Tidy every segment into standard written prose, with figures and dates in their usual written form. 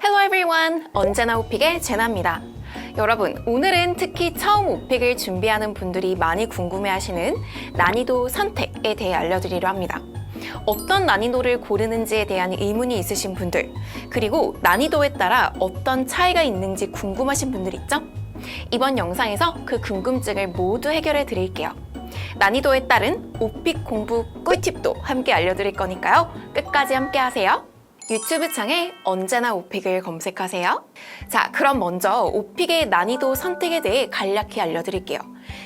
Hello everyone! 언제나 오픽의 제나입니다. 여러분, 오늘은 특히 처음 오픽을 준비하는 분들이 많이 궁금해하시는 난이도 선택에 대해 알려드리려 합니다. 어떤 난이도를 고르는지에 대한 의문이 있으신 분들, 그리고 난이도에 따라 어떤 차이가 있는지 궁금하신 분들 있죠? 이번 영상에서 그 궁금증을 모두 해결해 드릴게요. 난이도에 따른 오픽 공부 꿀팁도 함께 알려드릴 거니까요. 끝까지 함께 하세요. 유튜브 창에 언제나 오픽을 검색하세요. 자, 그럼 먼저 오픽의 난이도 선택에 대해 간략히 알려드릴게요.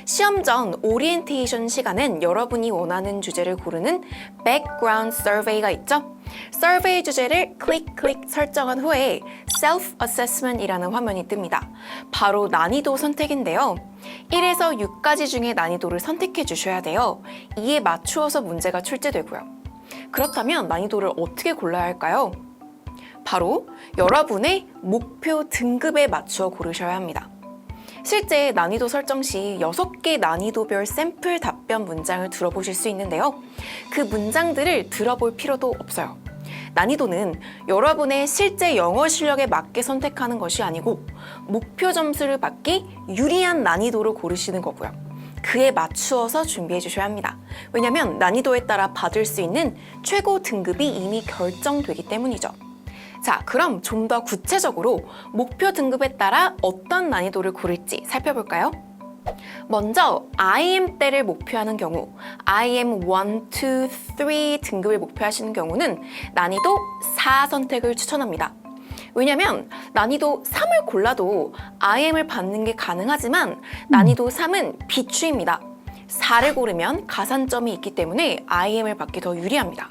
시험 전 오리엔테이션 시간은 여러분이 원하는 주제를 고르는 background survey가 있죠? 서베이 주제를 클릭 설정한 후에 self assessment이라는 화면이 뜹니다. 바로 난이도 선택인데요. 1에서 6까지 중에 난이도를 선택해 주셔야 돼요. 이에 맞추어서 문제가 출제되고요. 그렇다면 난이도를 어떻게 골라야 할까요? 바로 여러분의 목표 등급에 맞추어 고르셔야 합니다. 실제 난이도 설정 시 6개 난이도별 샘플 답변 문장을 들어보실 수 있는데요. 그 문장들을 들어볼 필요도 없어요. 난이도는 여러분의 실제 영어 실력에 맞게 선택하는 것이 아니고 목표 점수를 받기 유리한 난이도로 고르시는 거고요. 그에 맞추어서 준비해 주셔야 합니다. 왜냐하면 난이도에 따라 받을 수 있는 최고 등급이 이미 결정되기 때문이죠. 자, 그럼 좀 더 구체적으로 목표 등급에 따라 어떤 난이도를 고를지 살펴볼까요? 먼저 IM대를 목표하는 경우 IM 1, 2, 3 등급을 목표하시는 경우는 난이도 4 선택을 추천합니다. 왜냐면 난이도 3을 골라도 IM을 받는 게 가능하지만 난이도 3은 비추입니다. 4를 고르면 가산점이 있기 때문에 IM을 받기 더 유리합니다.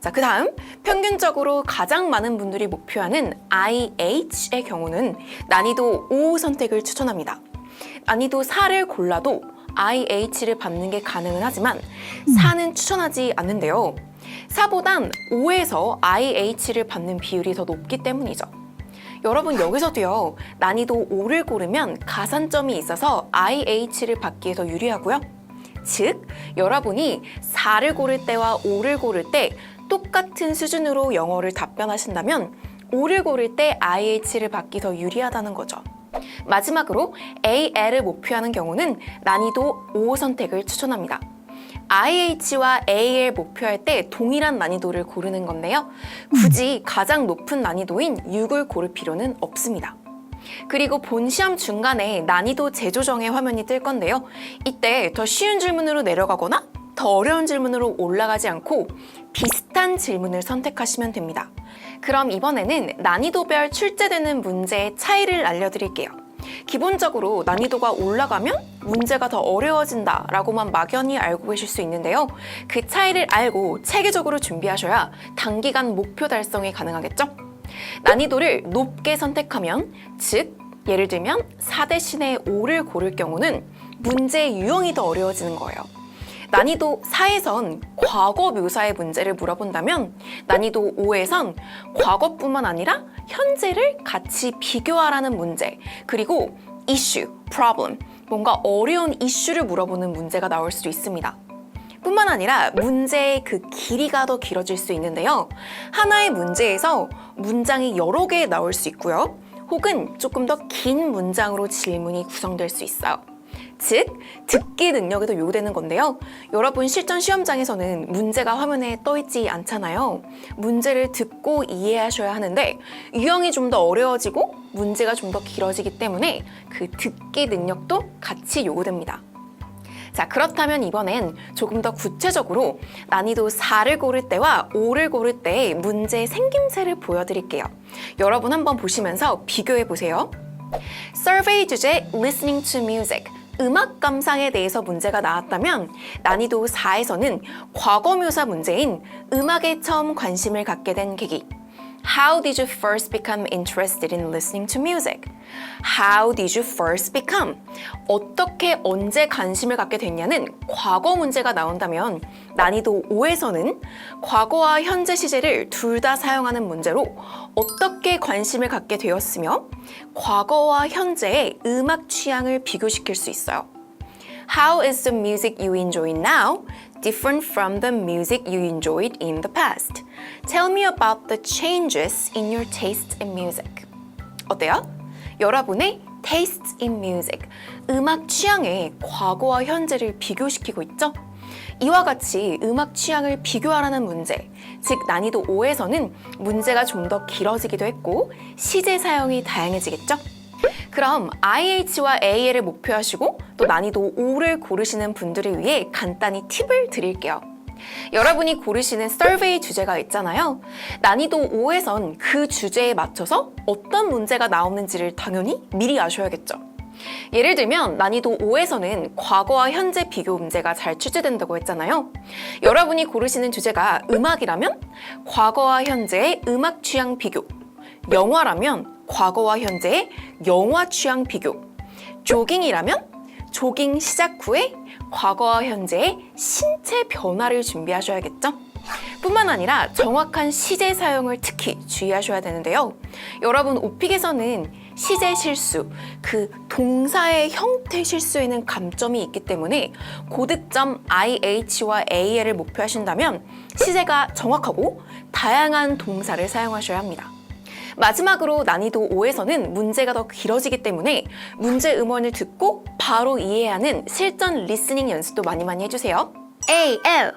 자, 그 다음 평균적으로 가장 많은 분들이 목표하는 IH의 경우는 난이도 5 선택을 추천합니다. 난이도 4를 골라도 IH를 받는 게 가능은 하지만 4는 추천하지 않는데요. 4보단 5에서 IH를 받는 비율이 더 높기 때문이죠. 여러분, 여기서도요, 난이도 5를 고르면 가산점이 있어서 IH를 받기에 더 유리하고요. 즉, 여러분이 4를 고를 때와 5를 고를 때 똑같은 수준으로 영어를 답변하신다면 5를 고를 때 IH를 받기 더 유리하다는 거죠. 마지막으로 AL을 목표하는 경우는 난이도 5 선택을 추천합니다. IH와 AL 목표할 때 동일한 난이도를 고르는 건데요. 굳이 가장 높은 난이도인 6을 고를 필요는 없습니다. 그리고 본 시험 중간에 난이도 재조정의 화면이 뜰 건데요. 이때 더 쉬운 질문으로 내려가거나 더 어려운 질문으로 올라가지 않고 비슷한 질문을 선택하시면 됩니다. 그럼 이번에는 난이도별 출제되는 문제의 차이를 알려드릴게요. 기본적으로 난이도가 올라가면 문제가 더 어려워진다 라고만 막연히 알고 계실 수 있는데요. 그 차이를 알고 체계적으로 준비하셔야 단기간 목표 달성이 가능하겠죠? 난이도를 높게 선택하면, 즉 예를 들면 4 대신에 5를 고를 경우는 문제의 유형이 더 어려워지는 거예요. 난이도 4에선 과거 묘사의 문제를 물어본다면 난이도 5에선 과거뿐만 아니라 현재를 같이 비교하라는 문제, 그리고 이슈, problem, 뭔가 어려운 이슈를 물어보는 문제가 나올 수 있습니다. 뿐만 아니라 문제의 그 길이가 더 길어질 수 있는데요. 하나의 문제에서 문장이 여러 개 나올 수 있고요. 혹은 조금 더 긴 문장으로 질문이 구성될 수 있어요. 즉, 듣기 능력이 더 요구되는 건데요. 여러분, 실전 시험장에서는 문제가 화면에 떠 있지 않잖아요. 문제를 듣고 이해하셔야 하는데 유형이 좀 더 어려워지고 문제가 좀 더 길어지기 때문에 그 듣기 능력도 같이 요구됩니다. 자, 그렇다면 이번엔 조금 더 구체적으로 난이도 4를 고를 때와 5를 고를 때의 문제의 생김새를 보여드릴게요. 여러분 한번 보시면서 비교해 보세요. 서베이 주제 Listening to Music, 음악 감상에 대해서 문제가 나왔다면 난이도 4에서는 과거 묘사 문제인 음악에 처음 관심을 갖게 된 계기, How did you first become interested in listening to music? How did you first become? 어떻게, 언제 관심을 갖게 됐냐는 과거 문제가 나온다면 난이도 5에서는 과거와 현재 시제를 둘 다 사용하는 문제로 어떻게 관심을 갖게 되었으며 과거와 현재의 음악 취향을 비교시킬 수 있어요. How is the music you enjoy now different from the music you enjoyed in the past? Tell me about the changes in your taste in music. 어때요? 여러분의 taste in music, 음악 취향의 과거와 현재를 비교시키고 있죠? 이와 같이 음악 취향을 비교하라는 문제, 즉 난이도 5에서는 문제가 좀 더 길어지기도 했고 시제 사용이 다양해지겠죠? 그럼 IH와 AL을 목표하시고 또 난이도 5를 고르시는 분들을 위해 간단히 팁을 드릴게요. 여러분이 고르시는 서베이 주제가 있잖아요. 난이도 5에선 그 주제에 맞춰서 어떤 문제가 나오는지를 당연히 미리 아셔야겠죠. 예를 들면 난이도 5에서는 과거와 현재 비교 문제가 잘 출제된다고 했잖아요. 여러분이 고르시는 주제가 음악이라면 과거와 현재의 음악 취향 비교, 영화라면 과거와 현재의 영화 취향 비교, 조깅이라면 조깅 시작 후에 과거와 현재의 신체 변화를 준비하셔야겠죠? 뿐만 아니라 정확한 시제 사용을 특히 주의하셔야 되는데요. 여러분 오픽에서는 시제 실수, 그 동사의 형태 실수에는 감점이 있기 때문에 고득점 IH와 AL을 목표하신다면 시제가 정확하고 다양한 동사를 사용하셔야 합니다. 마지막으로 난이도 5에서는 문제가 더 길어지기 때문에 문제 음원을 듣고 바로 이해하는 실전 리스닝 연습도 많이 해주세요. AL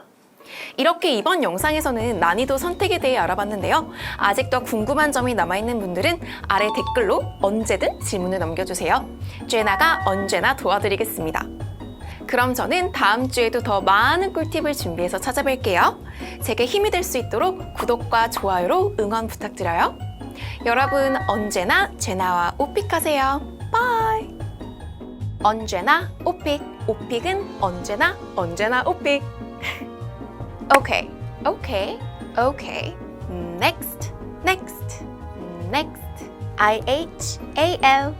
이렇게 이번 영상에서는 난이도 선택에 대해 알아봤는데요. 아직도 궁금한 점이 남아있는 분들은 아래 댓글로 언제든 질문을 남겨주세요. 제나가 언제나 도와드리겠습니다. 그럼 저는 다음 주에도 더 많은 꿀팁을 준비해서 찾아뵐게요. 제게 힘이 될 수 있도록 구독과 좋아요로 응원 부탁드려요. 여러분 언제나 제나와 오픽하세요. 바이. 언제나 오픽. 오픽은 언제나 오픽. Okay. Next. IH, AL.